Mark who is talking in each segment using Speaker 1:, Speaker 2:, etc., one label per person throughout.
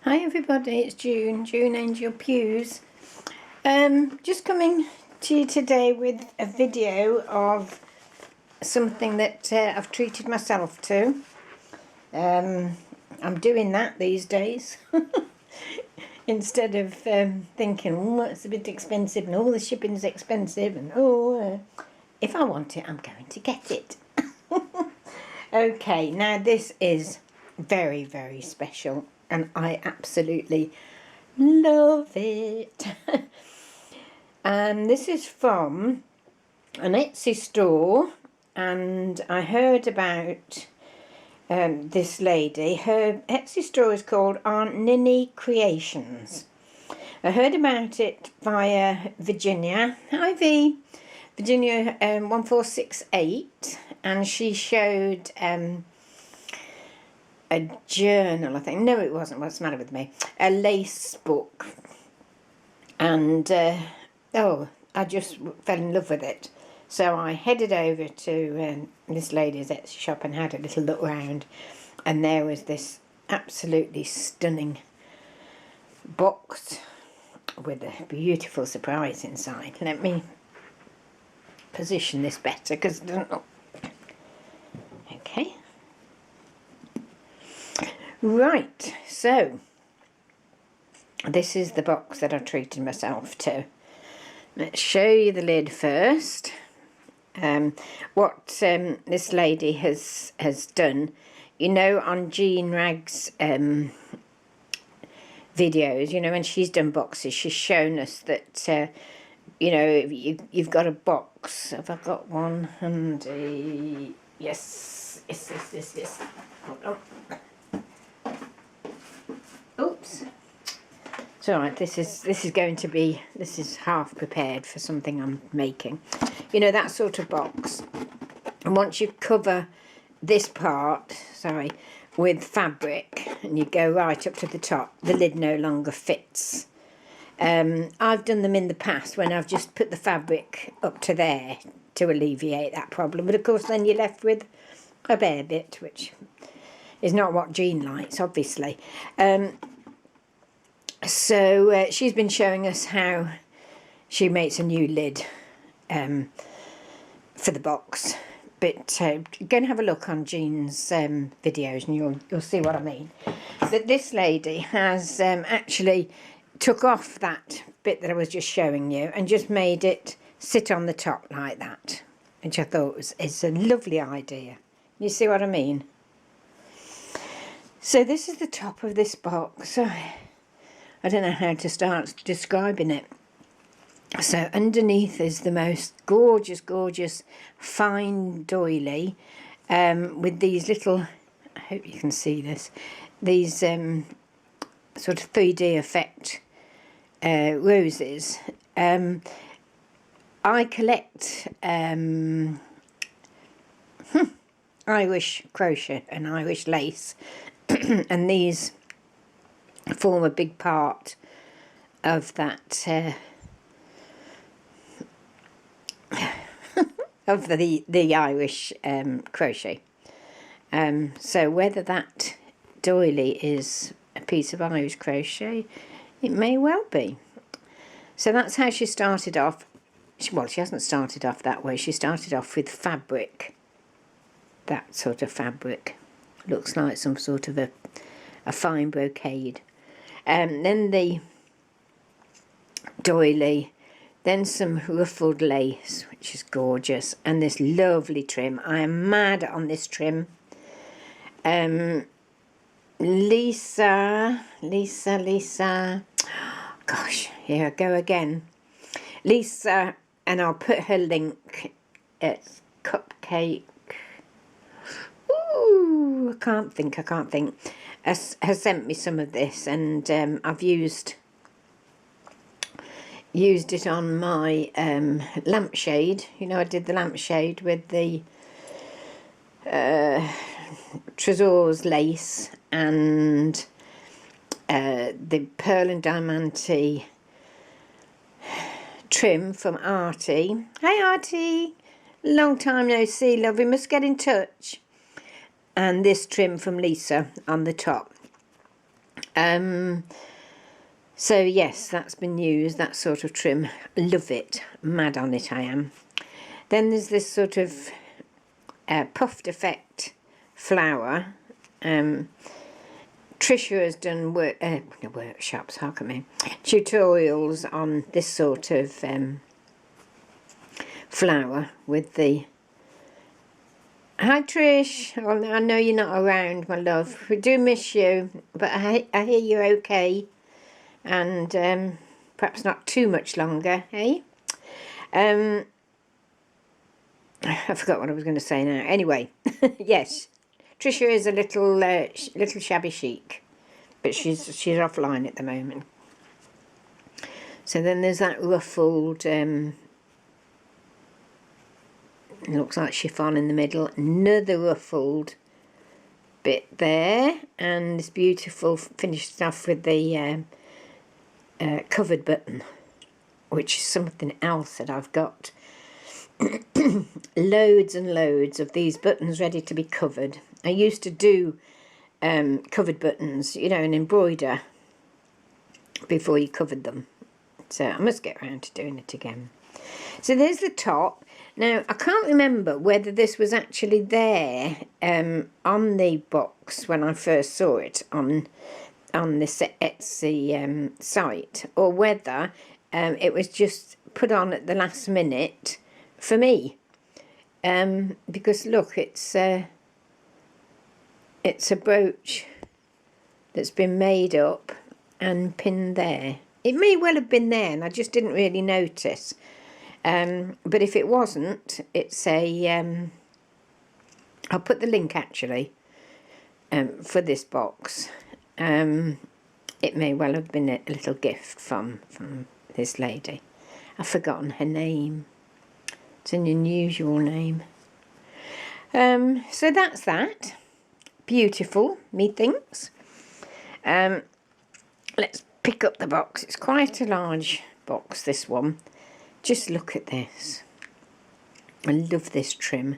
Speaker 1: Hi everybody, it's June Angel Pews. Just coming to you today with a video of something that I've treated myself to. I'm doing that these days instead of thinking, oh, it's a bit expensive and all the shipping's expensive and if I want it, I'm going to get it. Okay, now this is very, very special and I absolutely love it. And this is from an Etsy store, and I heard about this lady. Her Etsy store is called Aunt Ninny Creations. I heard about it via Virginia. Hi V, Virginia 1468, and she showed a journal, I think. No, it wasn't. What's the matter with me? A lace book. And, I just fell in love with it. So I headed over to this lady's Etsy shop and had a little look around. And there was this absolutely stunning box with a beautiful surprise inside. Let me position this better because it doesn't look... Okay. Right, so this is the box that I've treated myself to. Let's show you the lid first. What this lady has done, you know, on Jean Ragg's videos, you know, when she's done boxes, she's shown us that, you know, you've got a box. Have I got one? And yes. Hold on. Oops. It's all right. This is going to be, this is half prepared for something I'm making. You know, that sort of box. And once you cover this part, with fabric, and you go right up to the top, the lid no longer fits. I've done them in the past when I've just put the fabric up to there to alleviate that problem. But of course, then you're left with a bare bit, which is not what Jean likes, obviously. So she's been showing us how she makes a new lid for the box. But go and have a look on Jean's videos and you'll see what I mean. That this lady has actually took off that bit that I was just showing you and just made it sit on the top like that, which I thought is a lovely idea. You see what I mean? So this is the top of this box. I don't know how to start describing it. So underneath is the most gorgeous fine doily with these little, I hope you can see this, these sort of 3D effect roses. I collect Irish crochet and Irish lace and these form a big part of that of the Irish crochet. So whether that doily is a piece of Irish crochet, it may well be. So that's how she started off. Well, she hasn't started off that way. She started off with fabric, that sort of fabric. Looks like some sort of a fine brocade. Then the doily, then some ruffled lace, which is gorgeous, and this lovely trim. I am mad on this trim. Lisa, gosh, here I go again. Lisa, and I'll put her link. It's Cupcake. Ooh, I can't think. Has sent me some of this, and I've used it on my lampshade. You know, I did the lampshade with the Tresors lace and the Pearl and Diamante trim from Artie. Hey Artie, long time no see, love. We must get in touch. And this trim from Lisa on the top. So yes, that's been used, that sort of trim. Love it. Mad on it I am. Then there's this sort of puffed effect flower. Trisha has done workshops, how come tutorials on this sort of flower with the... Hi Trish, well, I know you're not around, my love. We do miss you, but I hear you're okay, and perhaps not too much longer, eh? I forgot what I was going to say now. Anyway, yes, Trisha is a little shabby chic, but she's offline at the moment. So then there's that ruffled, looks like chiffon in the middle, another ruffled bit there, and this beautiful finished off with the covered button, which is something else that I've got. Loads and loads of these buttons ready to be covered. I used to do covered buttons, you know, and embroider before you covered them. So I must get around to doing it again. So there's the top. Now, I can't remember whether this was actually there on the box when I first saw it on this Etsy site, or whether it was just put on at the last minute for me. Because look, it's a brooch that's been made up and pinned there. It may well have been there and I just didn't really notice. But if it wasn't, it's a... I'll put the link actually for this box. It may well have been a little gift from this lady. I've forgotten her name. It's an unusual name. So that's that. Beautiful, methinks. Let's pick up the box. It's quite a large box, this one. Just look at this. I love this trim.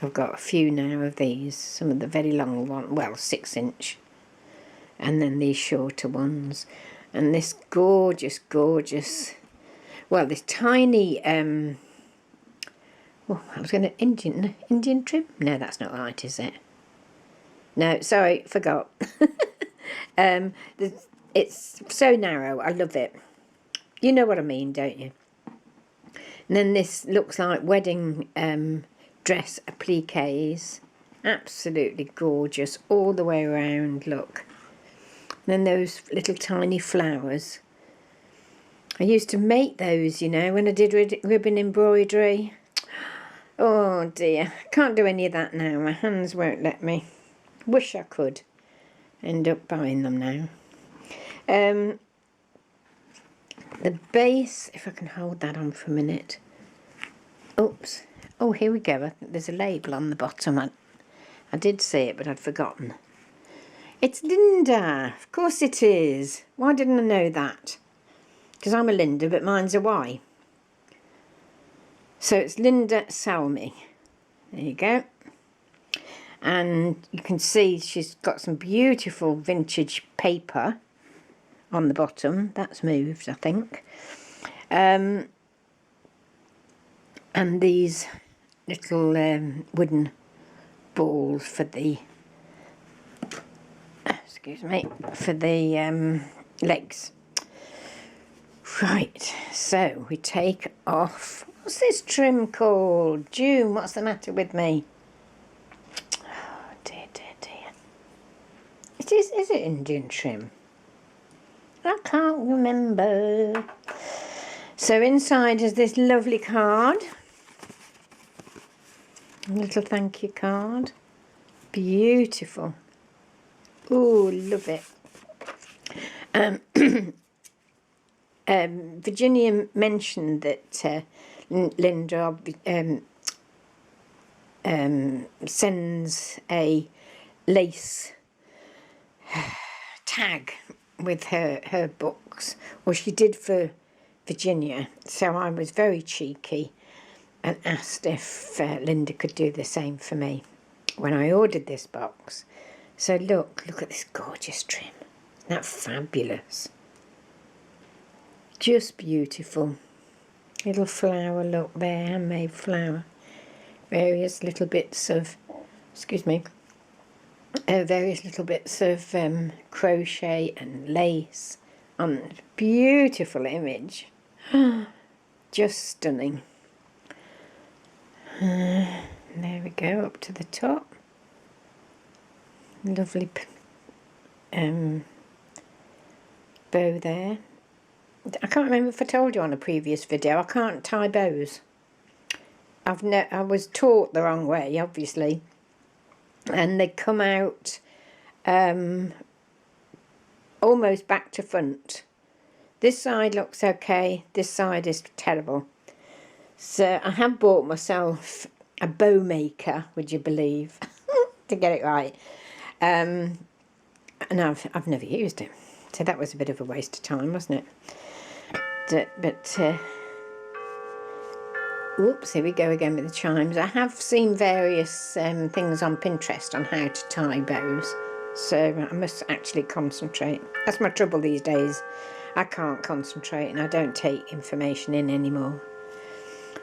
Speaker 1: I've got a few now of these. Some of the very long ones, well, 6-inch. And then these shorter ones. And this gorgeous, gorgeous... Well, this tiny... I was going to... Indian trim? No, that's not right, is it? No, sorry, forgot. It's so narrow. I love it. You know what I mean, don't you? And then this looks like wedding dress appliques. Absolutely gorgeous all the way around, look. And then those little tiny flowers. I used to make those, you know, when I did ribbon embroidery. Oh dear, can't do any of that now. My hands won't let me. Wish I could. End up buying them now. The base, if I can hold that on for a minute. Oops. Oh, here we go. There's a label on the bottom. I did see it, but I'd forgotten. It's Linda. Of course it is. Why didn't I know that? Because I'm a Linda, but mine's a Y. So it's Linda Salmi. There you go. And you can see she's got some beautiful vintage paper on the bottom. That's moved, I think. And these little wooden balls for the... Excuse me, for the legs. Right, so we take off... What's this trim called? June, what's the matter with me? Oh, dear, dear, dear. Is it Indian trim? I can't remember. So inside is this lovely card. A little thank you card. Beautiful. Oh, love it. Virginia mentioned that Linda sends a lace tag with her books, or she did for Virginia. So I was very cheeky and asked if Linda could do the same for me when I ordered this box. So look at this gorgeous trim. Isn't that fabulous? Just beautiful. Little flower look there, handmade flower. Various little bits of, excuse me, various little bits of crochet and lace on beautiful image. Just stunning. There we go, up to the top. Lovely bow there. I can't remember if I told you on a previous video, I can't tie bows. I was taught the wrong way, obviously, and they come out almost back to front. This side looks okay, this side is terrible. So I have bought myself a bow maker, would you believe, to get it right. And I've never used it, so that was a bit of a waste of time, wasn't it? But whoops, here we go again with the chimes. I have seen various things on Pinterest on how to tie bows, so I must actually concentrate. That's my trouble these days. I can't concentrate and I don't take information in anymore.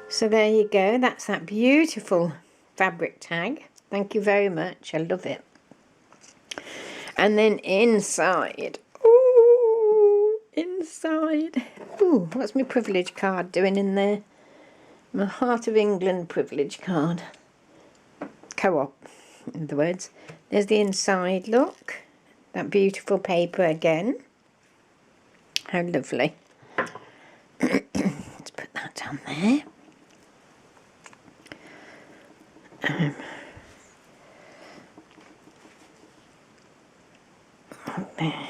Speaker 1: So there you go, that's that beautiful fabric tag. Thank you very much, I love it. And then inside, ooh, inside, ooh, what's my privilege card doing in there? My Heart of England privilege card. Co-op, in other words. There's the inside look. That beautiful paper again. How lovely. Let's put that on there. There.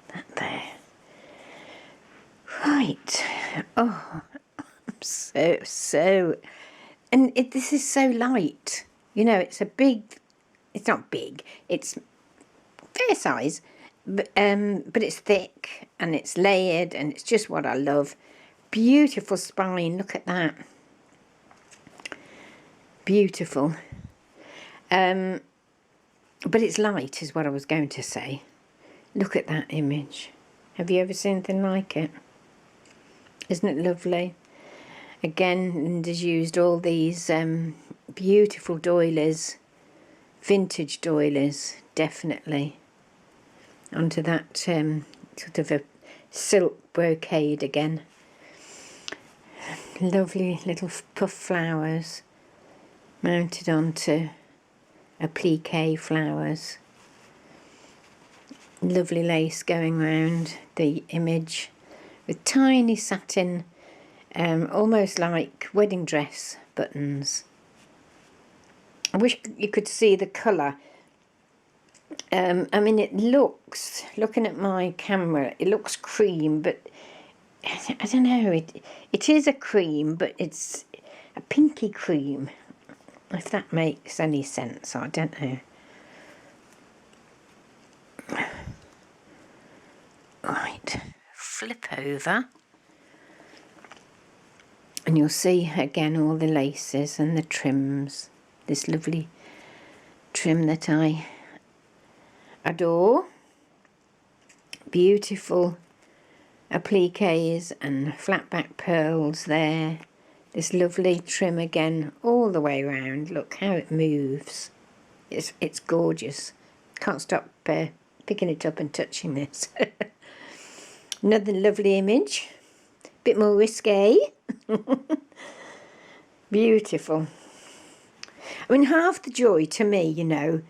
Speaker 1: That there. Right. Oh, so and this is so light, you know. It's not big, it's fair size, but it's thick and it's layered and it's just what I love. Beautiful spine, look at that, beautiful. But it's light is what I was going to say. Look at that image. Have you ever seen anything like it? Isn't it lovely? Again, Linda's used all these beautiful doilies, vintage doilies, definitely, onto that sort of a silk brocade again. Lovely little puff flowers mounted onto applique flowers. Lovely lace going round the image with tiny satin, almost like wedding dress buttons. I wish you could see the colour. I mean, it looks, looking at my camera, it looks cream, but I don't know, it is a cream, but it's a pinky cream, if that makes any sense. I don't know. Right, flip over and you'll see again all the laces and the trims. This lovely trim that I adore. Beautiful appliques and flat back pearls there. This lovely trim again all the way around. Look how it moves. It's gorgeous. Can't stop picking it up and touching this. Another lovely image. Bit more risque. Beautiful. I mean, half the joy to me, you know,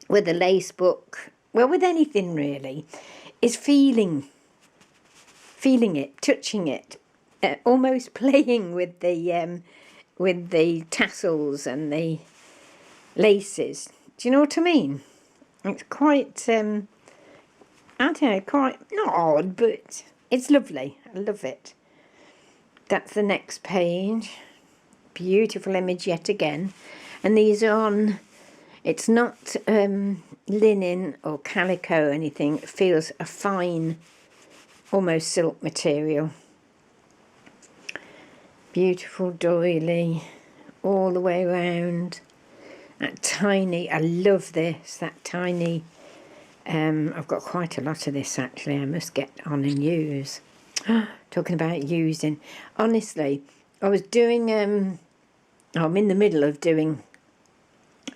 Speaker 1: with a lace book, well, with anything really, is feeling it, touching it, almost playing with the tassels and the laces. Do you know what I mean? It's quite, I don't know, quite, not odd, but it's lovely. I love it. That's the next page. Beautiful image yet again. And these are on, it's not linen or calico or anything. It feels a fine, almost silk material. Beautiful doily all the way around. That tiny, I love this, that tiny, I've got quite a lot of this actually, I must get on and use. Talking about using, honestly, I was doing, I'm in the middle of doing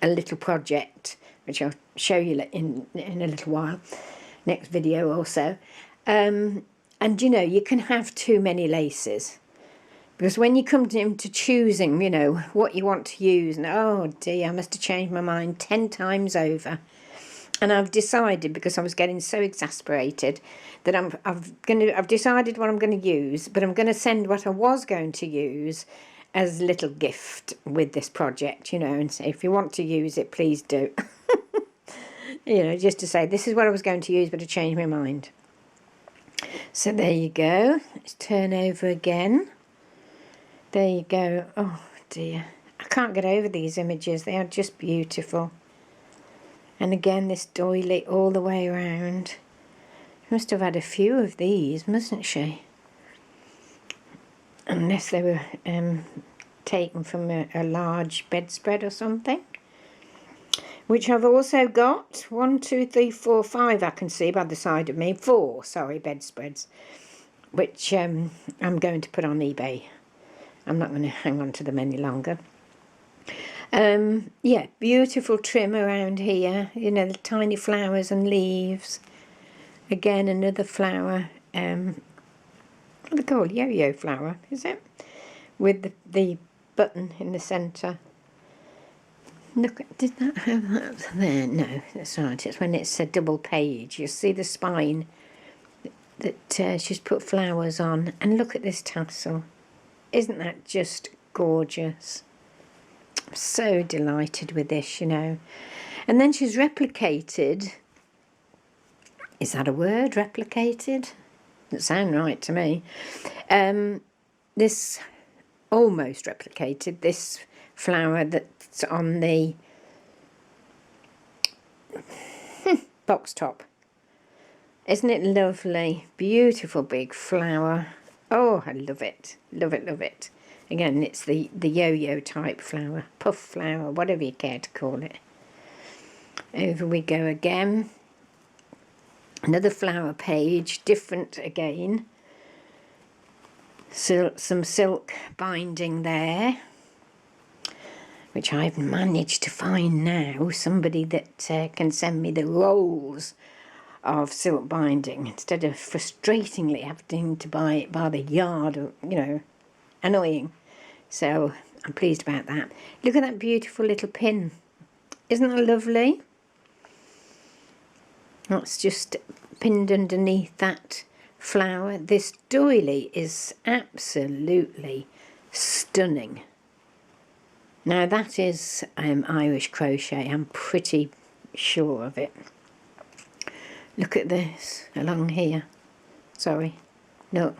Speaker 1: a little project, which I'll show you in a little while, next video or so. And you know, you can have too many laces. Because when you come to choosing, you know, what you want to use, and oh dear, I must have changed my mind 10 times over. And I've decided, because I was getting so exasperated, that I've decided what I'm going to use, but I'm going to send what I was going to use as a little gift with this project, you know, and say, if you want to use it, please do. You know, just to say, this is what I was going to use, but I changed my mind. So there you go. Let's turn over again. There you go. Oh dear. I can't get over these images. They are just beautiful. And again, this doily all the way around. She must have had a few of these, mustn't she? Unless they were taken from a large bedspread or something. Which I've also got. 1, 2, 3, 4, 5 I can see by the side of me. 4, sorry, bedspreads. Which I'm going to put on eBay. I'm not going to hang on to them any longer. Yeah, beautiful trim around here. You know, the tiny flowers and leaves. Again, another flower. What are they called? Yo-yo flower, is it? With the button in the centre. Look, did that have that there? No, that's right. It's when it's a double page. You see the spine that she's put flowers on. And look at this tassel. Isn't that just gorgeous? I'm so delighted with this, you know. And then she's replicated. Is that a word? Replicated? Doesn't sound right to me. This almost replicated this flower that's on the box top. Isn't it lovely? Beautiful big flower. Oh, I love it. Love it, love it. Again, it's the yo-yo type flower. Puff flower, whatever you care to call it. Over we go again. Another flower page, different again. Some silk binding there, which I've managed to find now. Somebody that can send me the rolls of silk binding instead of frustratingly having to buy it by the yard, or, you know, annoying. So I'm pleased about that. Look at that beautiful little pin. Isn't that lovely? That's just pinned underneath that flower. This doily is absolutely stunning. Now that is Irish crochet. I'm pretty sure of it. Look at this along here. Sorry. Look.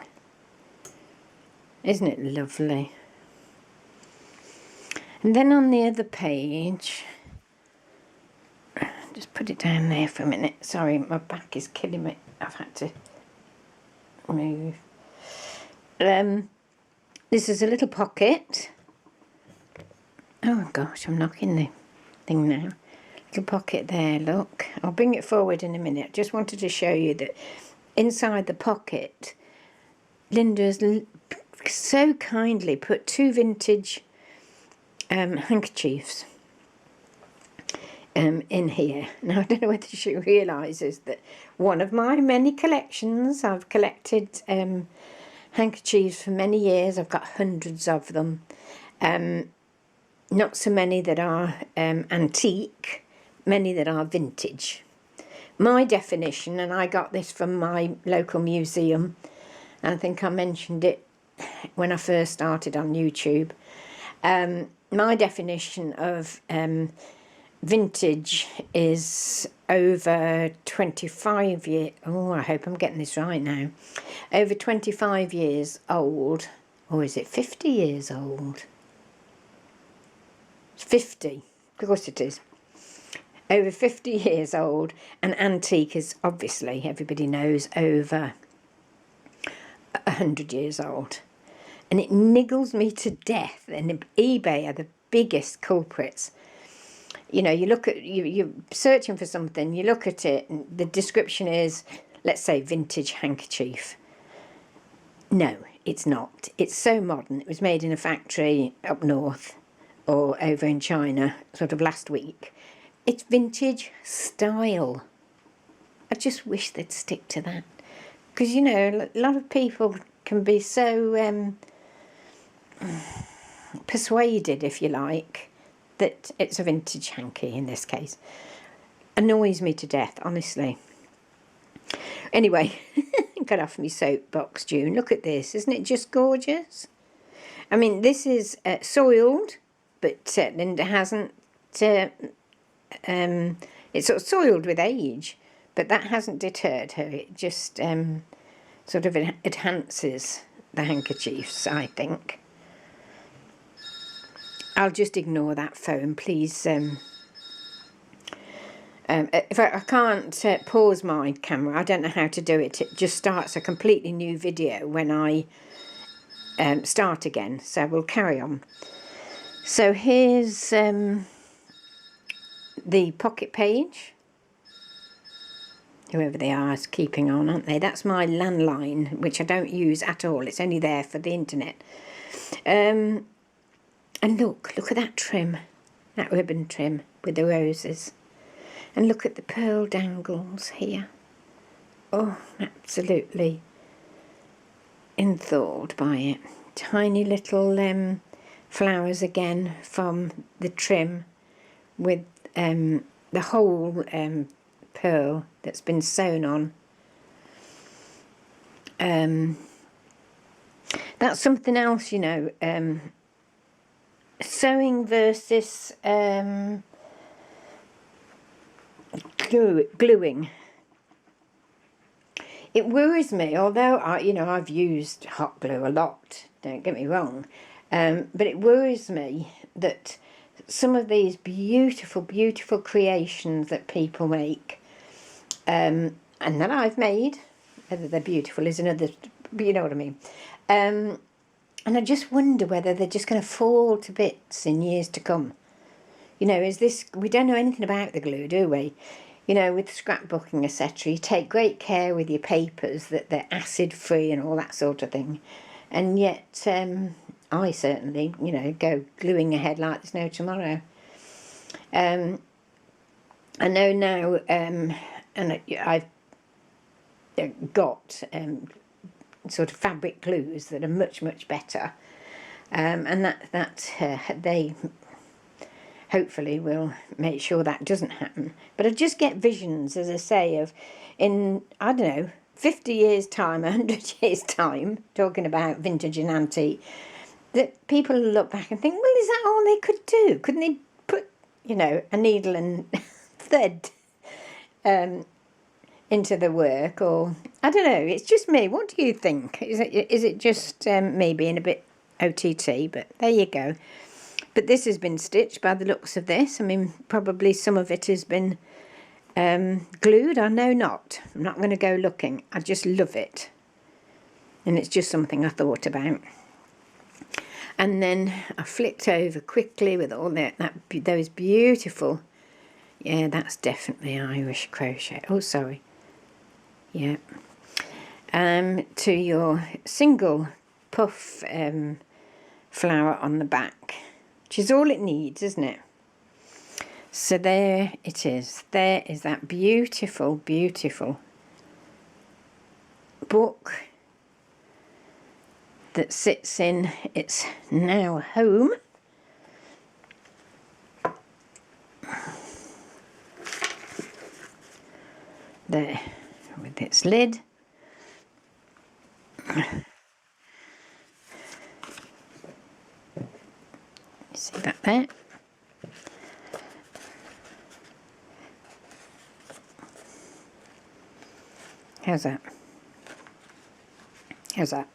Speaker 1: Isn't it lovely? And then on the other page, just put it down there for a minute. Sorry, my back is killing me. I've had to move. This is a little pocket. Oh gosh, I'm knocking the thing now. Little pocket there, look. I'll bring it forward in a minute. Just wanted to show you that inside the pocket, Linda's so kindly put 2 vintage handkerchiefs in here. Now, I don't know whether she realises that one of my many collections, I've collected handkerchiefs for many years. I've got hundreds of them. Not so many that are antique, many that are vintage. My definition, and I got this from my local museum, and I think I mentioned it when I first started on YouTube. My definition of vintage is over 25 years. Oh, I hope I'm getting this right now. Over 25 years old, or is it 50 years old? 50, of course it is. Over 50 years old, and antique is obviously, everybody knows, over 100 years old. And it niggles me to death, and eBay are the biggest culprits. You know, you look at, you're searching for something, you look at it, and the description is, let's say, vintage handkerchief. No, it's not. It's so modern. It was made in a factory up north or over in China sort of last week. It's vintage style. I just wish they'd stick to that. Because, you know, a lot of people can be so persuaded, if you like, that it's a vintage hanky in this case. Annoys me to death, honestly. Anyway, got off my soapbox, June. Look at this. Isn't it just gorgeous? I mean, this is soiled, but Linda hasn't... it's sort of soiled with age, but that hasn't deterred her. It just sort of enhances the handkerchiefs, I think. I'll just ignore that phone, please. If I can't pause my camera, I don't know how to do it. It just starts a completely new video when I start again. So we'll carry on. So here's the pocket page. Whoever they are is keeping on, aren't they? That's my landline, which I don't use at all. It's only there for the internet. And look at that trim, that ribbon trim with the roses. And look at the pearl dangles here. Oh, absolutely enthralled by it. Tiny little flowers again from the trim with the whole pearl that's been sewn on. That's something else, you know. Sewing versus gluing. It worries me, although I've used hot glue a lot, don't get me wrong, but it worries me that some of these beautiful, beautiful creations that people make, and that I've made, whether they're beautiful is another, but you know what I mean. And I just wonder whether they're just going to fall to bits in years to come. You know, we don't know anything about the glue, do we? You know, with scrapbooking, etc., you take great care with your papers that they're acid-free and all that sort of thing. And yet, I certainly, you know, go gluing ahead like there's no tomorrow. I know now, and I've got sort of fabric glues that are much, much better. And that they hopefully will make sure that doesn't happen. But I just get visions, as I say, of in, I don't know, 50 years' time, 100 years' time, talking about vintage and antique, that people look back and think, well, is that all they could do? Couldn't they put, you know, a needle and thread into the work? Or, I don't know, it's just me. What do you think? Is it just me being a bit OTT? But there you go. But this has been stitched by the looks of this. I mean, probably some of it has been glued. I know not. I'm not going to go looking. I just love it. And it's just something I thought about. And then I flicked over quickly with all those beautiful... Yeah, that's definitely Irish crochet. Oh, sorry. Yeah. To your single puff flower on the back. Which is all it needs, isn't it? So there it is. There is that beautiful, beautiful book that sits in its now home. There, with its lid. See that there? How's that? How's that?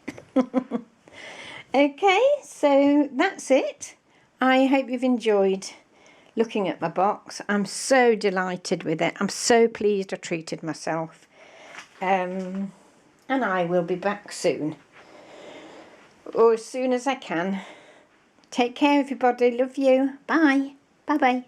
Speaker 1: Okay, so that's it. I hope you've enjoyed looking at my box. I'm so delighted with it. I'm so pleased I treated myself. And I will be back soon. Or as soon as I can. Take care, everybody. Love you. Bye. Bye-bye.